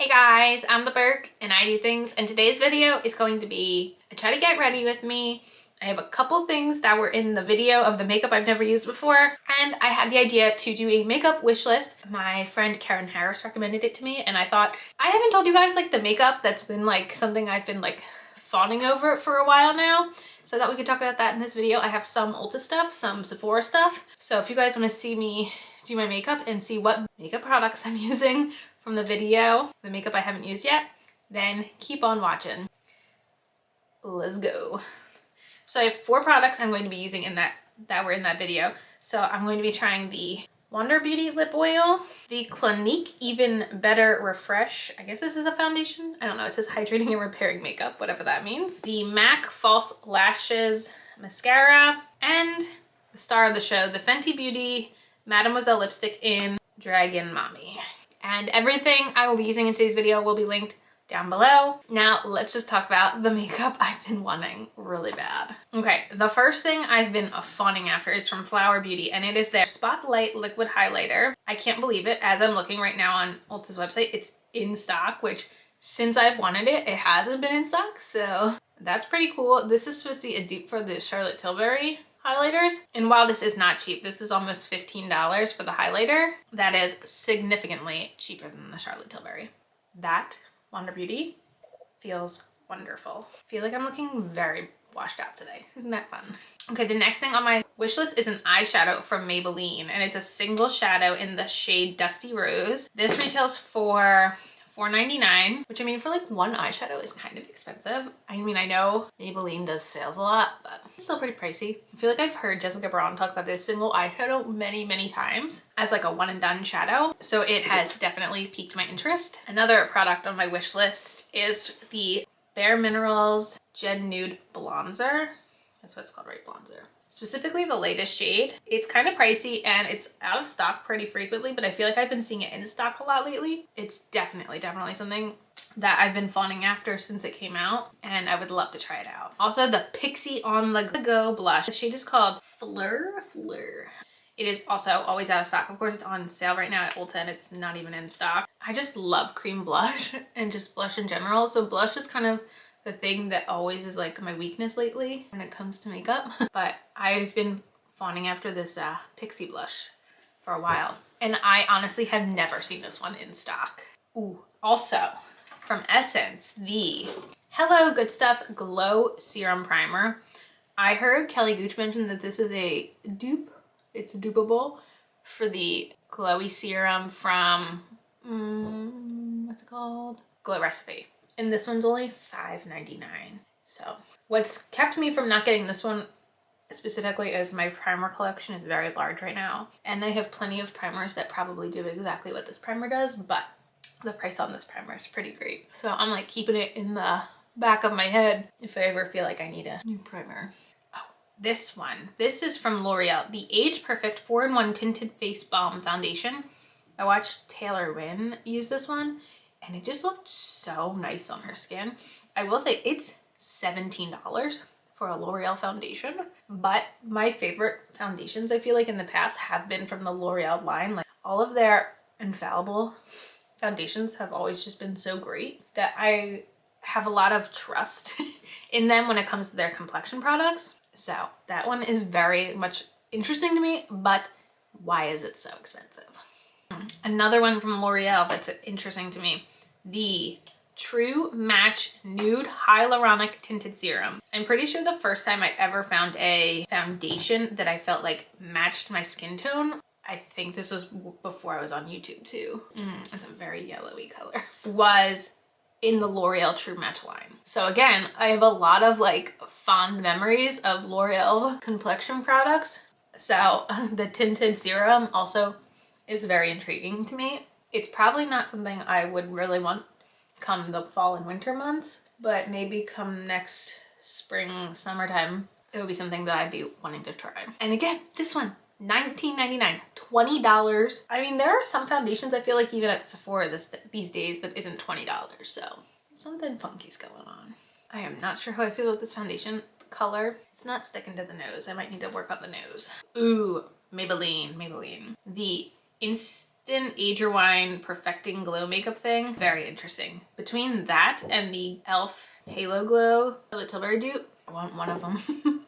Hey guys, I'm the Berk and I do things, and today's video is going to be a try to get ready with me. I have a couple things that were in the video of the makeup I've never used before, and I had the idea to do a makeup wish list. My friend Karen Harris recommended it to me, and I thought, I haven't told you guys like the makeup that's been like something I've been like fawning over for a while now. So I thought we could talk about that in this video. I have some Ulta stuff, some Sephora stuff. So if you guys want to see me do my makeup and see what makeup products I'm using from the video, the makeup I haven't used yet, then keep on watching. Let's go. So I have 4 products I'm going to be using in that were in that video. So I'm going to be trying the Wonder Beauty lip oil, the Clinique Even Better Refresh. I guess this is a foundation. I don't know. It says hydrating and repairing makeup, whatever that means. The MAC False Lashes mascara, and the star of the show, the Fenty Beauty Mademoiselle lipstick in Dragon Mami. And everything I will be using in today's video will be linked down below. Now let's just talk about the makeup I've been wanting really bad. Okay, the first thing I've been fawning after is from Flower Beauty, and it is their Spotlight Liquid Highlighter. I can't believe it. As I'm looking right now on Ulta's website, it's in stock, which since I've wanted it, it hasn't been in stock, so that's pretty cool. This is supposed to be a dupe for the Charlotte Tilbury highlighters, and while this is not cheap, this is almost $15 for the highlighter. That is significantly cheaper than the Charlotte Tilbury. That Wonder Beauty feels wonderful. I feel like I'm looking very washed out today. Isn't that fun? Okay, the next thing on my wish list is an eyeshadow from Maybelline, and it's a single shadow in the shade Dusty Rose. This retails for $4.99, which I mean, for like one eyeshadow is kind of expensive. I mean, I know Maybelline does sales a lot, but it's still pretty pricey. I feel like I've heard Jessica Braun talk about this single eyeshadow many times as like a one and done shadow. So it has definitely piqued my interest. Another product on my wish list is the Bare Minerals Gen Nude Bronzer. That's what it's called, right? Bronzer. Specifically the latest shade. It's kind of pricey and it's out of stock pretty frequently, but I feel like I've been seeing it in stock a lot lately. It's definitely something that I've been fawning after since it came out, and I would love to try it out. Also, the Pixie On The Go blush. The shade is called Fleur. It is also always out of stock. Of course, it's on sale right now at Ulta and it's not even in stock. I just love cream blush and just blush in general. So blush is kind of the thing that always is like my weakness lately when it comes to makeup. But I've been fawning after this Pixie blush for a while, and I honestly have never seen this one in stock. Ooh, also from Essence, the Hello Good Stuff Glow Serum Primer. I heard Kelly Gooch mention that this is a dupe. It's dupeable for the glowy serum from, what's it called? Glow Recipe. And this one's only $5.99. So what's kept me from not getting this one specifically is my primer collection is very large right now. And I have plenty of primers that probably do exactly what this primer does, but the price on this primer is pretty great. So I'm like keeping it in the back of my head if I ever feel like I need a new primer. Oh, this one. This is from L'Oreal, the Age Perfect 4-in-1 Tinted Face Balm Foundation. I watched Taylor Wynn use this one, and it just looked so nice on her skin. I will say it's $17 for a L'Oreal foundation, but my favorite foundations I feel like in the past have been from the L'Oreal line. Like all of their infallible foundations have always just been so great that I have a lot of trust in them when it comes to their complexion products. So that one is very much interesting to me, but why is it so expensive? Another one from L'Oreal that's interesting to me, the True Match Nude Hyaluronic Tinted Serum. I'm pretty sure the first time I ever found a foundation that I felt like matched my skin tone, I think this was before I was on YouTube too. It's a very yellowy color. Was in the L'Oreal True Match line. So again, I have a lot of like fond memories of L'Oreal complexion products. So the tinted serum also is very intriguing to me. It's probably not something I would really want come the fall and winter months, but maybe come next spring, summertime, it would be something that I'd be wanting to try. And again, this one, $19.99, $20. I mean, there are some foundations I feel like even at Sephora these days that isn't $20, so something funky's going on. I am not sure how I feel about this foundation. The color, it's not sticking to the nose. I might need to work on the nose. Ooh, Maybelline. The Age Your Wine Perfecting Glow Makeup thing. Very interesting. Between that and the e.l.f. Halo Glow Charlotte Tilbury dupe, I want one of them.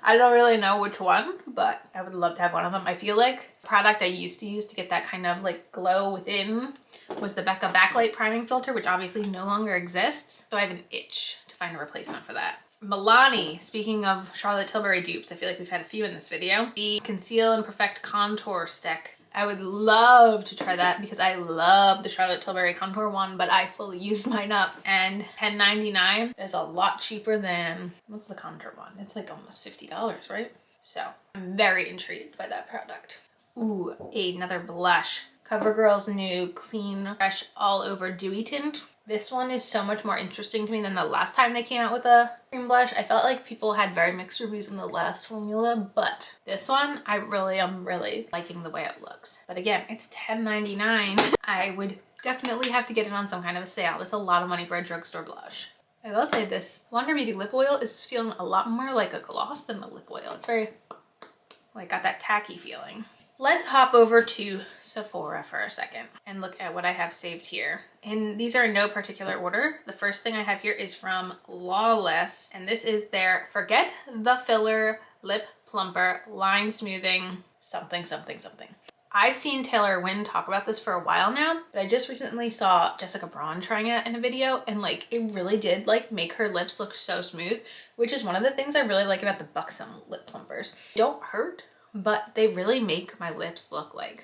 I don't really know which one, but I would love to have one of them. I feel like the product I used to use to get that kind of like glow within was the Becca Backlight Priming Filter, which obviously no longer exists. So I have an itch to find a replacement for that. Milani, speaking of Charlotte Tilbury dupes, I feel like we've had a few in this video. The Conceal and Perfect Contour Stick. I would love to try that because I love the Charlotte Tilbury contour one, but I fully used mine up, and $10.99 is a lot cheaper than, what's the contour one? It's like almost $50, right? So I'm very intrigued by that product. Ooh, another blush. CoverGirl's new Clean Fresh All Over Dewy Tint. This one is so much more interesting to me than the last time they came out with a cream blush. I felt like people had very mixed reviews on the last formula, but this one, I really am liking the way it looks. But again, it's $10.99. I would definitely have to get it on some kind of a sale. That's a lot of money for a drugstore blush. I will say this Wonder Beauty lip oil is feeling a lot more like a gloss than a lip oil. It's very, like, got that tacky feeling. Let's hop over to Sephora for a second and look at what I have saved here. And these are in no particular order. The first thing I have here is from Lawless, and this is their Forget the Filler Lip Plumper Line Smoothing something. I've seen Taylor Wynn talk about this for a while now, but I just recently saw Jessica Braun trying it in a video, and like it really did like make her lips look so smooth, which is one of the things I really like about the Buxom lip plumpers. They don't hurt, but they really make my lips look like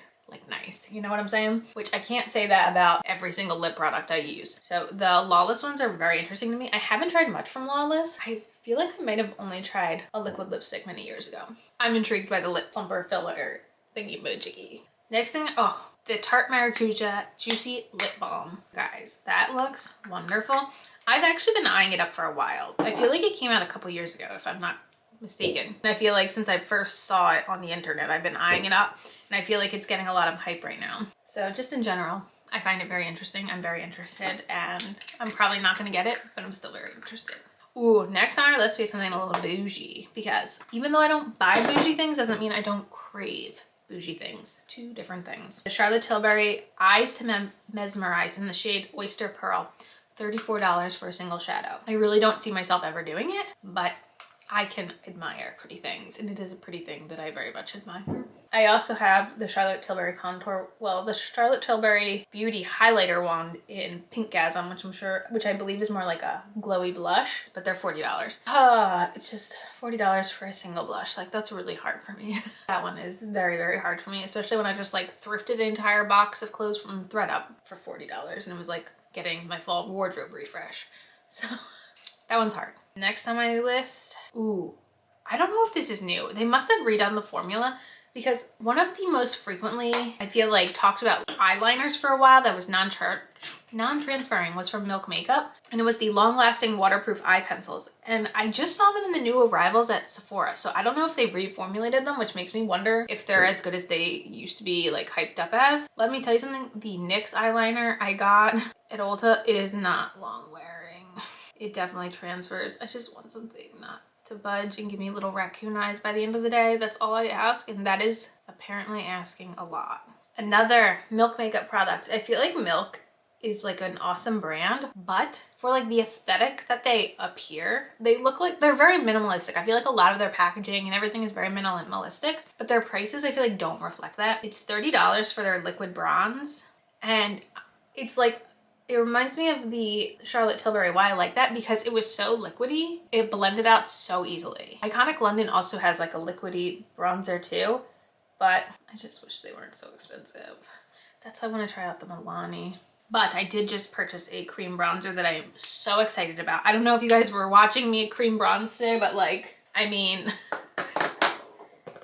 nice, you know what I'm saying? Which I can't say that about every single lip product I use. So the Lawless ones are very interesting to me. I haven't tried much from Lawless. I feel like I might have only tried a liquid lipstick many years ago. I'm intrigued by the lip plumper filler thingy-majiggy. Next thing, oh, the Tarte Maracuja Juicy Lip Balm. Guys, that looks wonderful. I've actually been eyeing it up for a while. I feel like it came out a couple years ago, if I'm not mistaken. And I feel like since I first saw it on the internet, I've been eyeing it up, and I feel like it's getting a lot of hype right now. So just in general, I find it very interesting. I'm very interested, and I'm probably not gonna get it, but I'm still very interested. Ooh, next on our list we have something a little bougie, because even though I don't buy bougie things, doesn't mean I don't crave bougie things. Two different things. The Charlotte Tilbury Eyes to Mesmerize in the shade Oyster Pearl. $34 for a single shadow. I really don't see myself ever doing it, but I can admire pretty things, and it is a pretty thing that I very much admire. I also have the Charlotte Tilbury the Charlotte Tilbury Beauty Highlighter Wand in Pinkgasm, which I believe is more like a glowy blush, but they're $40. It's just $40 for a single blush. Like, that's really hard for me. That one is very, very hard for me, especially when I just like thrifted an entire box of clothes from ThredUp for $40, and it was like getting my fall wardrobe refresh. So that one's hard. Next on my list, ooh, I don't know if this is new. They must have redone the formula, because one of the most frequently, I feel like, talked about eyeliners for a while that was non-transferring was from Milk Makeup, and it was the long-lasting waterproof eye pencils. And I just saw them in the new arrivals at Sephora, so I don't know if they reformulated them, which makes me wonder if they're as good as they used to be like hyped up as. Let me tell you something, the NYX eyeliner I got at Ulta is not long wearing. It definitely transfers. I just want something not to budge and give me little raccoon eyes by the end of the day. That's all I ask, and that is apparently asking a lot. Another Milk Makeup product. I feel like Milk is like an awesome brand, but for like the aesthetic that they appear, they look like they're very minimalistic. I feel like a lot of their packaging and everything is very minimalistic, but their prices I feel like don't reflect that. It's $30 for their liquid bronze, and it's like, it reminds me of the Charlotte Tilbury. Why I like that, because it was so liquidy. It blended out so easily. Iconic London also has like a liquidy bronzer too, but I just wish they weren't so expensive. That's why I want to try out the Milani. But I did just purchase a cream bronzer that I am so excited about. I don't know if you guys were watching me cream bronze today, but like, I mean,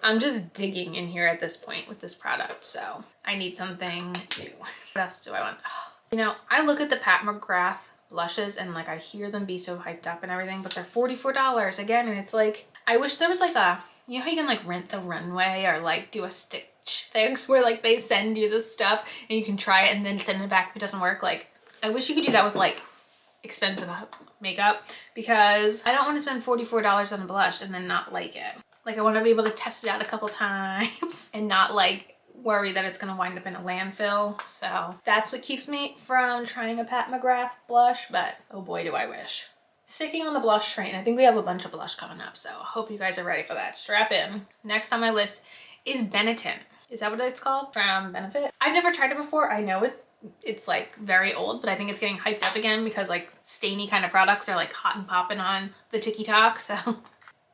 I'm just digging in here at this point with this product, so I need something new. What else do I want? Oh. You know, I look at the Pat McGrath blushes and like I hear them be so hyped up and everything, but they're $44 again, and it's like, I wish there was like a, you know how you can like rent the runway or like do a Stitch Fix where like they send you this stuff and you can try it and then send it back if it doesn't work. Like, I wish you could do that with like expensive makeup, because I don't want to spend $44 on a blush and then not like it. Like, I want to be able to test it out a couple times and not like worry that it's gonna wind up in a landfill. So that's what keeps me from trying a Pat McGrath blush, but oh boy, do I wish. Sticking on the blush train, I think we have a bunch of blush coming up, so I hope you guys are ready for that. Strap in. Next on my list is Benetton. Is that what it's called? From Benefit. I've never tried it before. I know it's like very old, but I think it's getting hyped up again because like stainy kind of products are like hot and popping on the TikTok. So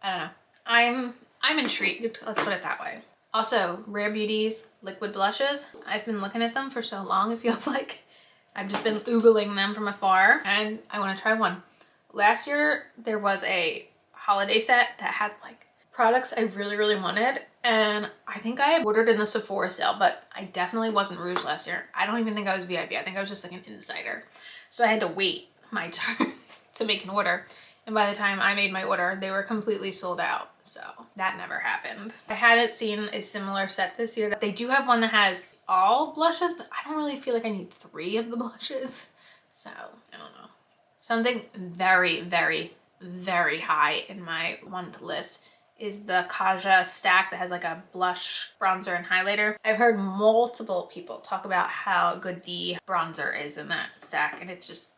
I don't know. I'm intrigued. Let's put it that way. Also, Rare Beauty's liquid blushes. I've been looking at them for so long, it feels like. I've just been oogling them from afar and I want to try one. Last year, there was a holiday set that had like products I really, really wanted. And I think I had ordered in the Sephora sale, but I definitely wasn't Rouge last year. I don't even think I was VIP. I think I was just like an insider. So I had to wait my turn to make an order. And by the time I made my order, they were completely sold out. So that never happened. I hadn't seen a similar set this year. They do have one that has all blushes, but I don't really feel like I need 3 of the blushes. So I don't know. Something very, very, very high in my want list is the Kaja stack that has like a blush, bronzer, and highlighter. I've heard multiple people talk about how good the bronzer is in that stack, and it's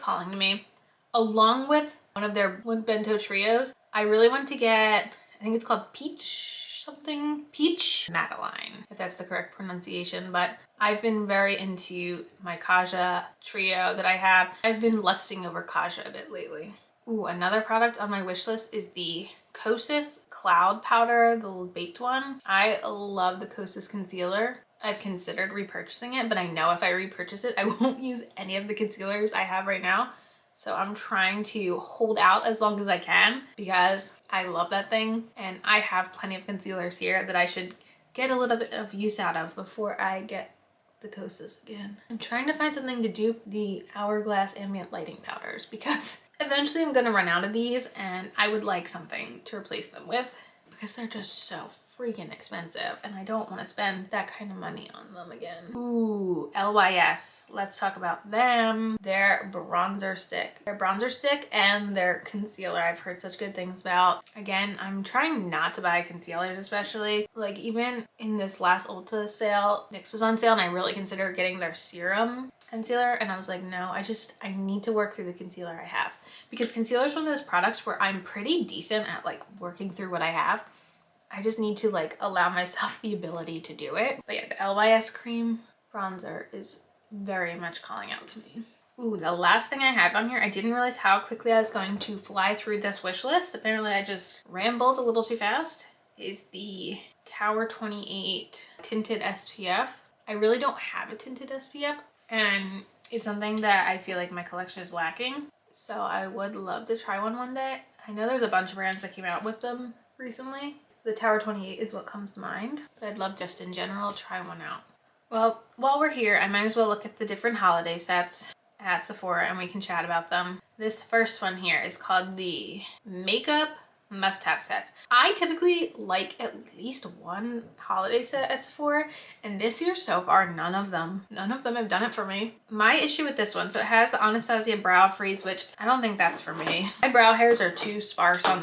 calling to me. Along with one of their bento trios, I really want to get, I think it's called Peach something? Peach Madeline, if that's the correct pronunciation, but I've been very into my Kaja trio that I have. I've been lusting over Kaja a bit lately. Ooh, another product on my wish list is the Kosas Cloud Powder, the baked one. I love the Kosas concealer. I've considered repurchasing it, but I know if I repurchase it, I won't use any of the concealers I have right now. So I'm trying to hold out as long as I can because I love that thing. And I have plenty of concealers here that I should get a little bit of use out of before I get the Kosas again. I'm trying to find something to dupe the Hourglass Ambient Lighting Powders because eventually I'm gonna run out of these and I would like something to replace them with because they're just so freaking expensive and I don't want to spend that kind of money on them again. Ooh, LYS. Let's talk about them. Their bronzer stick. Their bronzer stick and their concealer I've heard such good things about. Again, I'm trying not to buy concealers especially. Like even in this last Ulta sale, NYX was on sale and I really considered getting their serum concealer and I was like, no, I need to work through the concealer I have because concealer is one of those products where I'm pretty decent at like working through what I have. I just need to like allow myself the ability to do it. But yeah, the LYS cream bronzer is very much calling out to me. Ooh, the last thing I have on here, I didn't realize how quickly I was going to fly through this wish list. Apparently I just rambled a little too fast. Is the Tower 28 tinted SPF. I really don't have a tinted SPF and it's something that I feel like my collection is lacking. So I would love to try one day. I know there's a bunch of brands that came out with them recently. The Tower 28 is what comes to mind, but I'd love just in general try one out. Well, while we're here, I might as well look at the different holiday sets at Sephora and we can chat about them. This first one here is called the Makeup Must-Have Sets. I typically like at least one holiday set at Sephora, and this year so far, none of them have done it for me. My issue with this one, so it has the Anastasia Brow Freeze, which I don't think that's for me. My brow hairs are too sparse on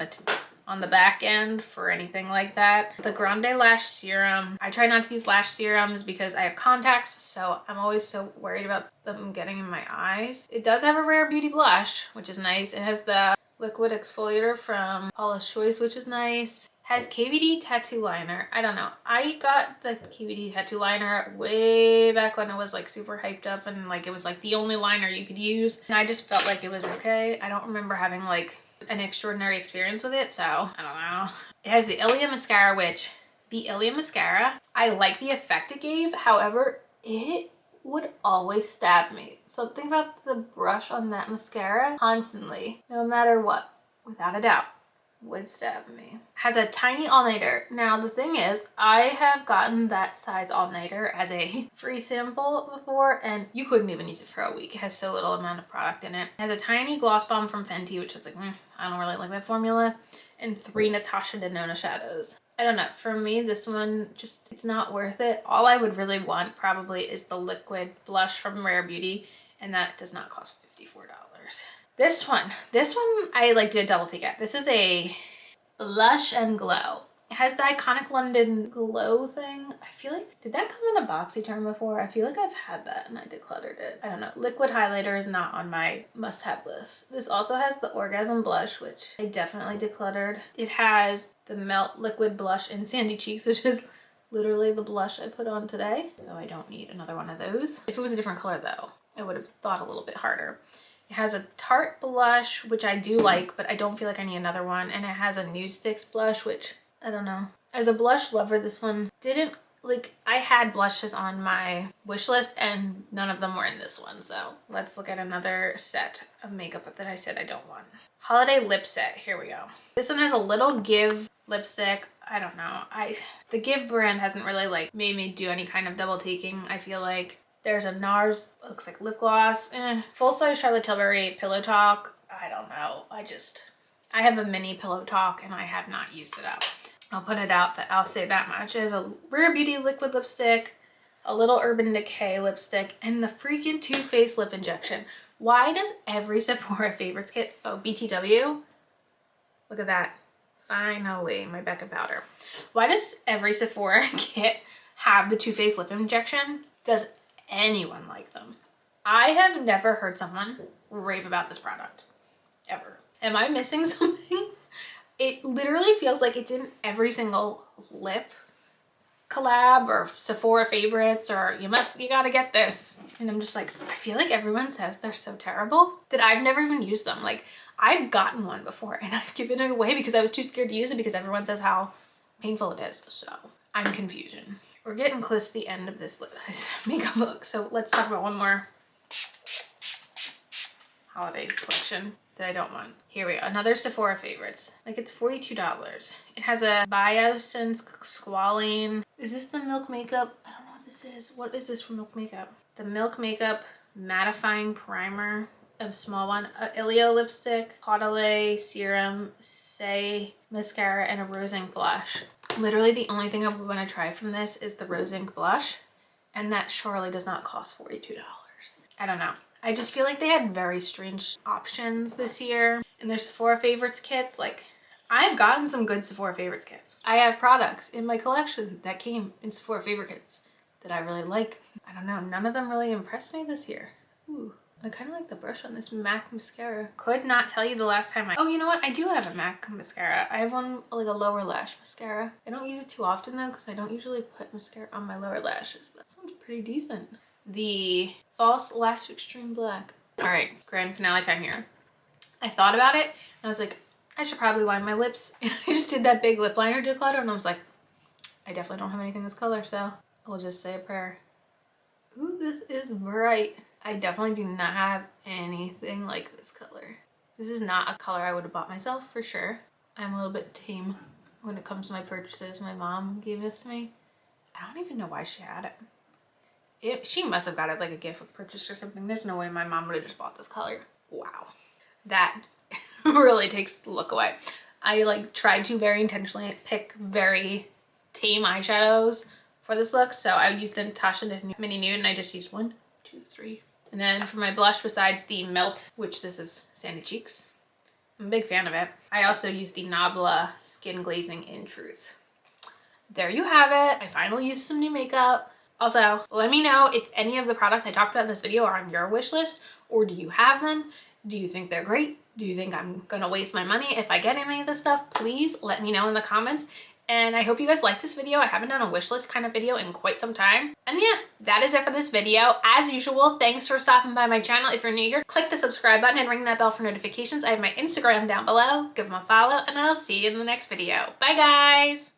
the back end for anything like that. The Grande Lash Serum. I try not to use lash serums because I have contacts, so I'm always so worried about them getting in my eyes. It does have a Rare Beauty blush, which is nice. It has the liquid exfoliator from Paula's Choice, which is nice. Has KVD tattoo liner. I don't know. I got the KVD tattoo liner way back when it was like super hyped up and like it was like the only liner you could use. And I just felt like it was okay. I don't remember having like an extraordinary experience with it, so I don't know. It has the Ilia mascara, which the Ilia mascara, I like the effect it gave. However, it would always stab me. Something about the brush on that mascara constantly, no matter what, without a doubt, would stab me. Has a tiny all-nighter. Now the thing is, I have gotten that size all-nighter as a free sample before and you couldn't even use it for a week. It has so little amount of product in it. It has a tiny gloss bomb from Fenty, which is like, I don't really like that formula, and 3 Natasha Denona shadows. I don't know, for me this one just, it's not worth it. All I would really want probably is the liquid blush from Rare Beauty, and that does not cost $54. This one I like did a double take at. This is a Blush and Glow. It has the iconic London glow thing. I feel like, did that come in a BoxyCharm before? I feel like I've had that and I decluttered it. I don't know. Liquid highlighter is not on my must-have list. This also has the Orgasm blush, which I definitely decluttered. It has the Melt liquid blush in Sandy Cheeks, which is literally the blush I put on today. So I don't need another one of those. If it was a different color though, I would have thought a little bit harder. It has a Tarte blush, which I do like, but I don't feel like I need another one. And it has a Nude Sticks blush, which I don't know. As a blush lover, this one didn't, like, I had blushes on my wish list and none of them were in this one. So let's look at another set of makeup that I said I don't want. Holiday lip set, here we go. This one has a little Give lipstick. I don't know. The Give brand hasn't really like made me do any kind of double taking, I feel like. There's a NARS, looks like lip gloss. Full-size Charlotte Tilbury Pillow Talk. I don't know. I have a mini Pillow Talk and I have not used it up. I'll put it out, that I'll say that much. There's a Rare Beauty liquid lipstick, a little Urban Decay lipstick, and the freaking Too Faced lip injection. Why does every Sephora favorites kit, oh, BTW, look at that. Finally, my Becca powder. Why does every Sephora kit have the Too Faced lip injection? Does anyone like them? I have never heard someone rave about this product, ever. Am I missing something? It literally feels like it's in every single lip collab or Sephora favorites, or you gotta get this. And I'm just like, I feel like everyone says they're so terrible that I've never even used them. Like, I've gotten one before and I've given it away because I was too scared to use it because everyone says how painful it is. So I'm confusion. We're getting close to the end of this makeup look, so let's talk about one more holiday collection that I don't want. Here we go, another Sephora favorites. Like, it's $42. It has a Biosense Squalene. Is this the Milk Makeup? I don't know what this is. What is this from Milk Makeup? The Milk Makeup Mattifying Primer, a small one. A Ilio lipstick, Caudalie serum, Say mascara, and a Rose Ink blush. Literally the only thing I would want to try from this is the Rose Ink blush, and that surely does not cost $42. I don't know. I just feel like they had very strange options this year in their Sephora favorites kits. Like, I've gotten some good Sephora favorites kits. I have products in my collection that came in Sephora favorite kits that I really like. I don't know, none of them really impressed me this year. Ooh, I kind of like the brush on this MAC mascara. Could not tell you the last time oh, you know what? I do have a MAC mascara. I have one, like a lower lash mascara. I don't use it too often though, because I don't usually put mascara on my lower lashes, but this one's pretty decent. The False Lash Extreme Black. All right, grand finale time here. I thought about it and I was like, I should probably line my lips. And I just did that big lip liner declutter and I was like, I definitely don't have anything this color, so I'll just say a prayer. Ooh, this is bright. I definitely do not have anything like this color. This is not a color I would have bought myself for sure. I'm a little bit tame when it comes to my purchases. My mom gave this to me. I don't even know why she had it. She must have got it like a gift with purchase or something. There's no way my mom would have just bought this color. Wow. That really takes the look away. I like tried to very intentionally pick very tame eyeshadows for this look. So I used the Natasha Mini Nude and I just used 1, 2, 3. And then for my blush, besides the Melt, which this is Sandy Cheeks, I'm a big fan of it, I also used the Nabla Skin Glazing in Truth. There you have it. I finally used some new makeup. Also, let me know if any of the products I talked about in this video are on your wish list, or do you have them? Do you think they're great? Do you think I'm gonna waste my money if I get any of this stuff? Please let me know in the comments. And I hope you guys like this video. I haven't done a wish list kind of video in quite some time. And yeah, that is it for this video. As usual, thanks for stopping by my channel. If you're new here, click the subscribe button and ring that bell for notifications. I have my Instagram down below. Give them a follow and I'll see you in the next video. Bye guys!